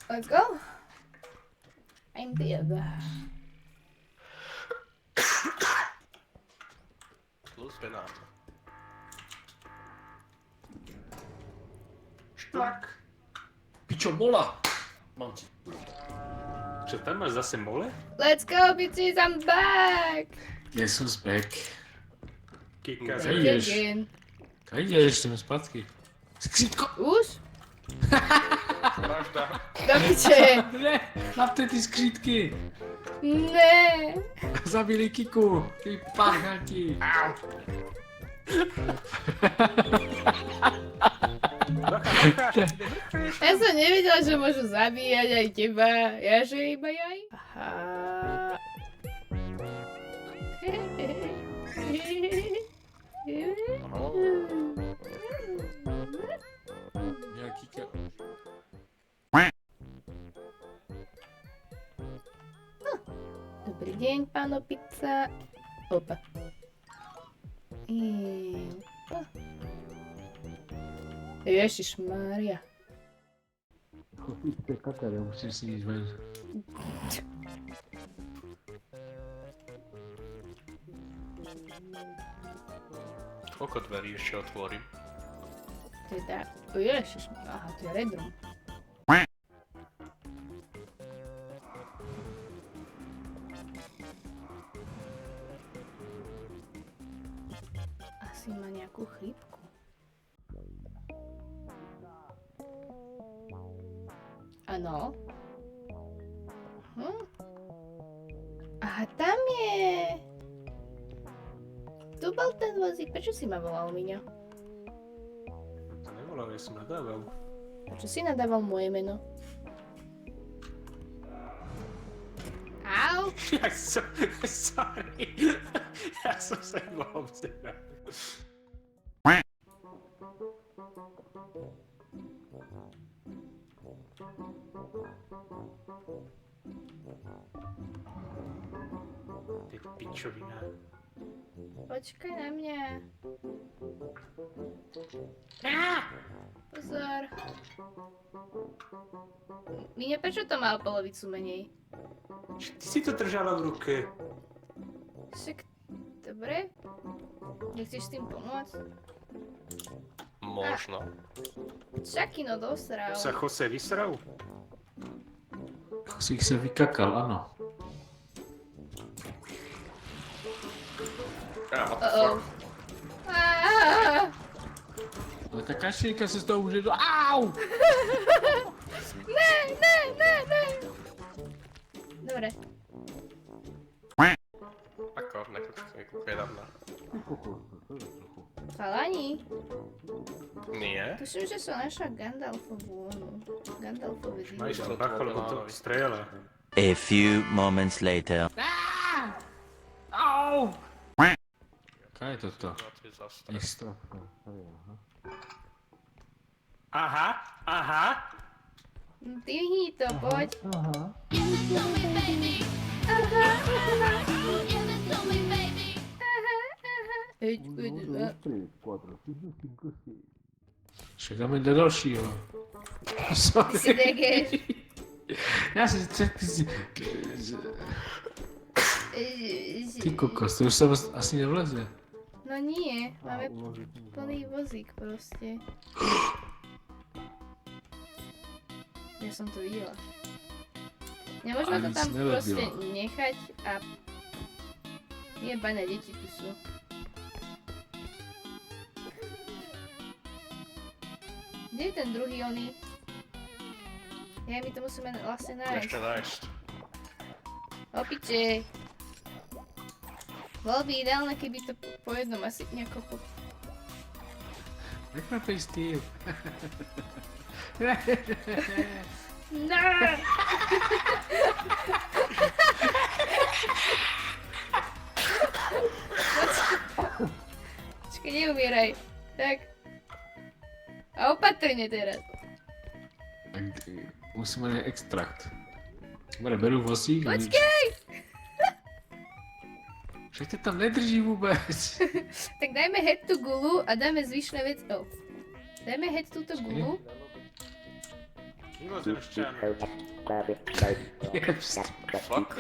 Let's go. I'm dead. Plus penát. Šplak. Pičo, bola! Mám ti. Čo tam máš zase mole? Let's go, bitches, I'm back. Yes, who's back? Kika Hej, za... ideš. Again. Kaj ideš, ideme spátky. Skřítko! Už? Vražda. Do piče. Ne, napte ty skřítky! Ne. Zabili Kiku, ty páchanti! Ja som nevedela, že môžu zabíjať aj teba. Ja že iba jaj. Aha. Ja, Kika. Dobrý deň, páno pizza. Opa. Ježišmária. Ty kakar, ja musím si ísť ven. Koľko dverí ešte otvorím? Teda, ježišmária. Aha, to je Red Room. Asi má nejakú chrípku. Áno. Aha, tam je. Tu bol ten vozík. Prečo si ma volal, Miňo? To nevolal, ja som nadával. Prečo si nadával moje meno? Au! Ja som... Sorry. Ja som sa iba obzeral. Ty pičovina. Počkaj na mňa. Pozor. Miňo, prečo to má o polovicu menej? Ty si to držala v ruke. Však, dobre. Nechceš s tým pomôcť? Možno. Čakino dosral. Sa Jose vysral? Kosík sa vykakal, áno. Uh-oh. Aaaa. Ale tá kašírka sa z toho už... Au! Ne. Dobre. Ako, nekúkaj na mňa. Chalani, Nie. tuším, že som našla Gandalfovú onu. Gandalfové Majstro, divadlo. bacha, lebo to strieľa. A few moments later. Au! Kaj je toto? Isto. Aha. Dvihni to, poď. Však dáme do dalšího. Sorry. Si degeš. Ja si... Ty kokos, to už sa asi nevleze. No nie, máme plný vozík proste. Ja som to videla. Nemôžeme to Ani tam si nerobila. proste nechať a... Jebané deti tu sú. Kde je ten druhý oný? Ja, my to musíme vlastne nájsť. Ešte nájsť. Opiče. Bolo by ideálne, keby to po jednom asi nejako Prekvapej Steve. No! Počkaj, neumieraj. Tak. A opatrne teraz. Musíme mať extrakt. Dobre, berú vozík. Počkej! Však ťa tam nedrží vôbec. Tak dajme head tú gulu a dáme zvyšné veci. Oh. Dajme head túto gulu. Mimozemšťan. Fuck.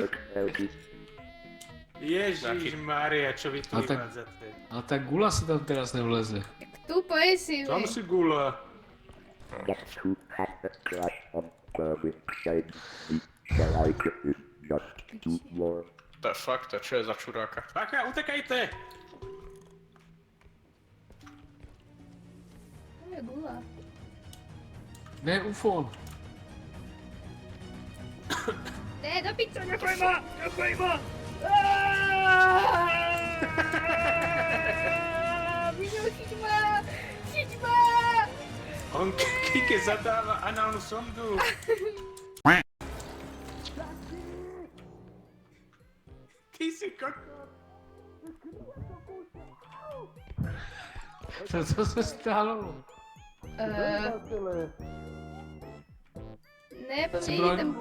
Ježišmária, čo vy tu A tak- vyvádzate? Ale tá gula si tam teraz nevleze. Tupo jsi, Tam vy. si gula. To je fakt, to čo je za čuráka? Bacha, utekajte! To je gula. Ne, ufón. Ne, do pičo, nechoj ma! Nechoj ma! Miňo, chyť ma! Chyť ma! On Kike zadáva análnu sondu. Ty si kokot. Co se stalo? Ne, po Si mně brali- tam...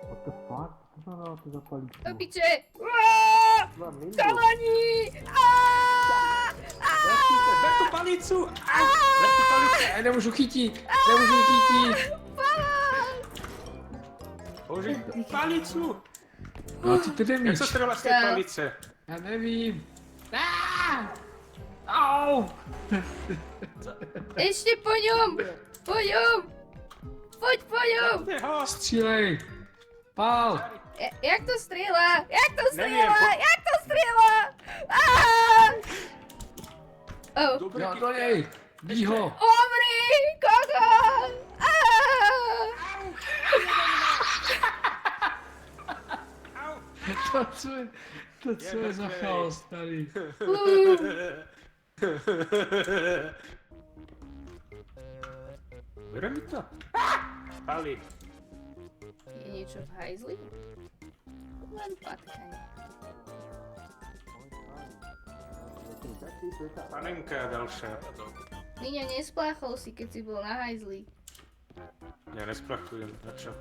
What the fuck? Co to znamená to zapalí? Do piče! Kalani! Ver tu palicu! Ver tu palicu! Já nemůžu chytit! Nemůžu chytit! Použij palicu! No ty ty Jak nemíš. sa strela z tej Ja. palice? Já nevím. Au! Ještě po něm! Po něm! Pojď po něm! Kde ho? Střílej! Pál! Jak to střílá? Jak to Nevím, střílá? Jak to střílá? Oh, Dobre, Jo, Kike. do něj! Bí ho! umri! Koko! Au. To co je za mrtvej. chaos tady? Bere mi to. Pali. Je něco v hajzli? Len patkanie. Panenka ďalšia. Míňo, nespláchol si, keď si bol na hajzli. Ja nesplachujem, na čo?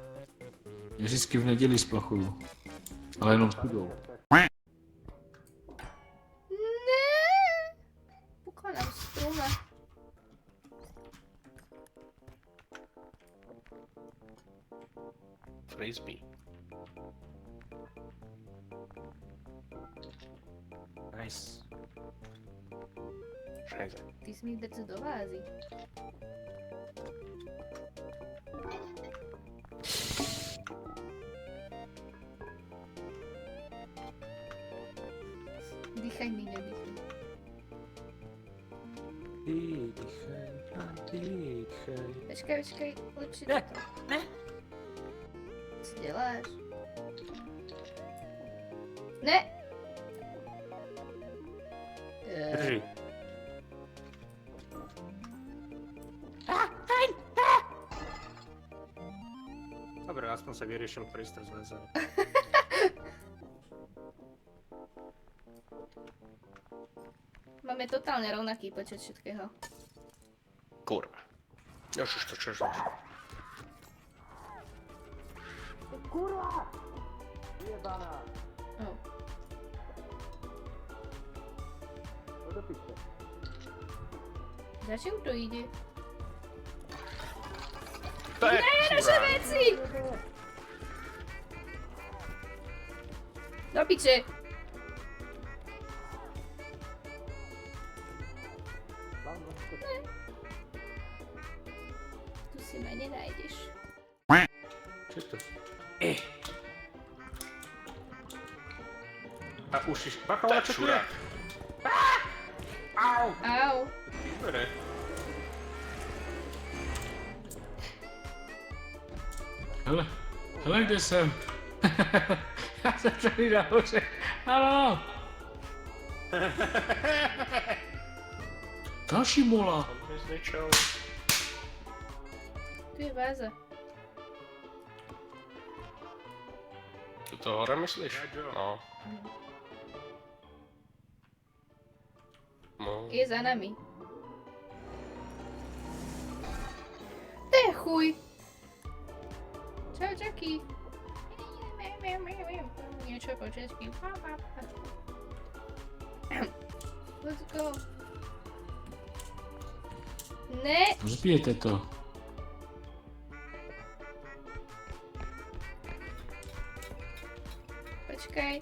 Já vždycky v neděli splachuju. Ale jenom s chudou. Ne! Pokonám struma. Frisbee. Nice. Scheiße. Ty si mi drc do vázy. Dýchaj, Míňo, dýchaj. Dýchaj. Počkej, lepší to. Ne. Co děláš? Ne! Drži. Dobre, aspoň sa vyriešil prístroj z väzenia. Máme totálne rovnaký počet všetkého. Kurwa. Ježiš, to čo znaš? Oh. Za čím to ide? To je Naše čurák. veci! Do piče! Tu si ma nenájdeš. Čo to? A ušiš. Bacha, To je čo tu je? čurák. Au! Au. Dobre. Hele, kde jsem? Já jsem tady nahoře. Halo! Další mola. On mi zničil. Tu je váza. Tuto hore myslíš? No. No. Je za nami. To je chuj. Čau, Jackie. Niečo po česky. Let's go. Ne. Zbijete to. Počkaj.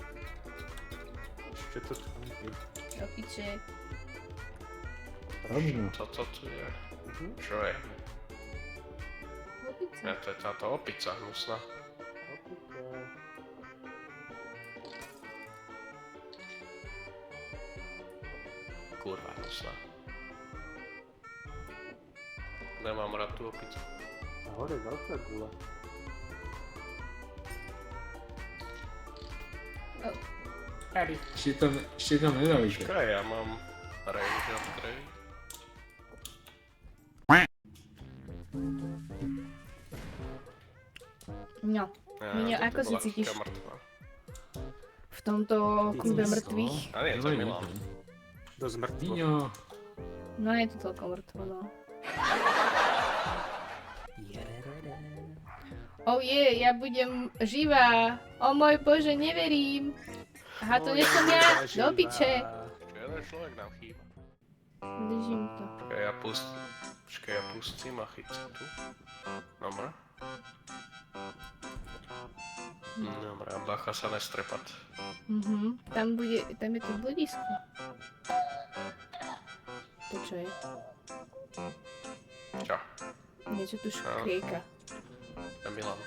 Ešte to tu nie. Do piče. Rovno. Toto tu je. Čo je? Opica. Ja, to je táto opica hnusná. Kurva hnusná. Nemám rád tú opicu. A hore veľká gula. Ešte tam nedavíte. Čakaj, ja mám range upgrade. No. Miňo, toto ako si bola cítiš? chyba mŕtva. V tomto klube mŕtvych. A nie, to je Milan. Dosť mŕtvo. Miňo. No je to toľko mŕtvo, no. Oh je, ja budem živá. O môj bože, neverím. Aha, to nie som ja. Do piče. Jeden človek nám chýba. Držím to. Počkaj, ja pustím a chytím tu. Dobre. Dobre, a bacha sa nestrepať. Tam je to bludisko. To čo je? Čo? Niečo tu škrieka. To je Milan.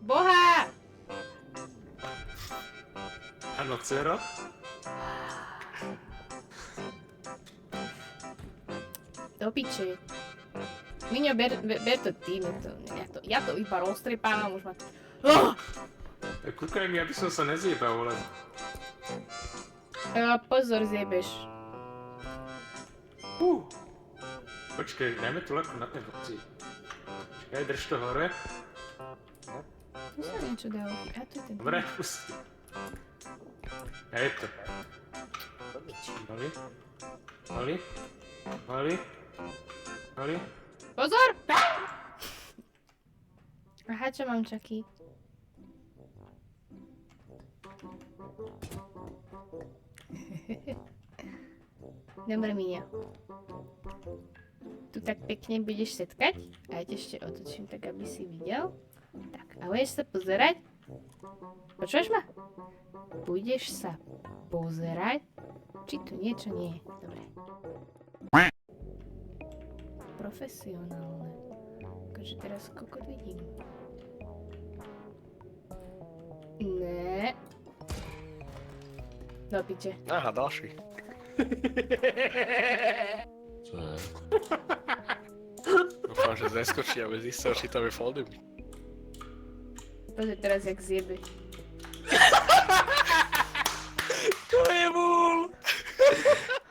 Boha! Áno, dcero? Do piče. Miňo, ber to ty, ja to iba roztrepávam, už ma... Kúkaj mi, aby som sa nezjebal, ale... Pozor, zjebeš. Počkaj, dajme tu ľahko na ten vrci. Čakaj, drž to hore. Tu sa niečo dalo. A tu je ten... Dobre, pusti. A je to. Mali? Mali? Mali? Mali? Pozor! Aha, čo mám čaký? Dobre, Miňo. Tu tak pekne budeš setkať. A ja ti ešte otočím tak, aby si videl. Tak, a budeš sa pozerať. Počuješ ma? Budeš sa pozerať, či tu niečo nie je. Dobre. Profesionálne. Takže teraz kokot vidím. Ne. Do piče. Aha, ďalší. Čo je? Dúfam, že zeskočí a bez istého, či tam je folding. Pozri teraz, jak zjebe.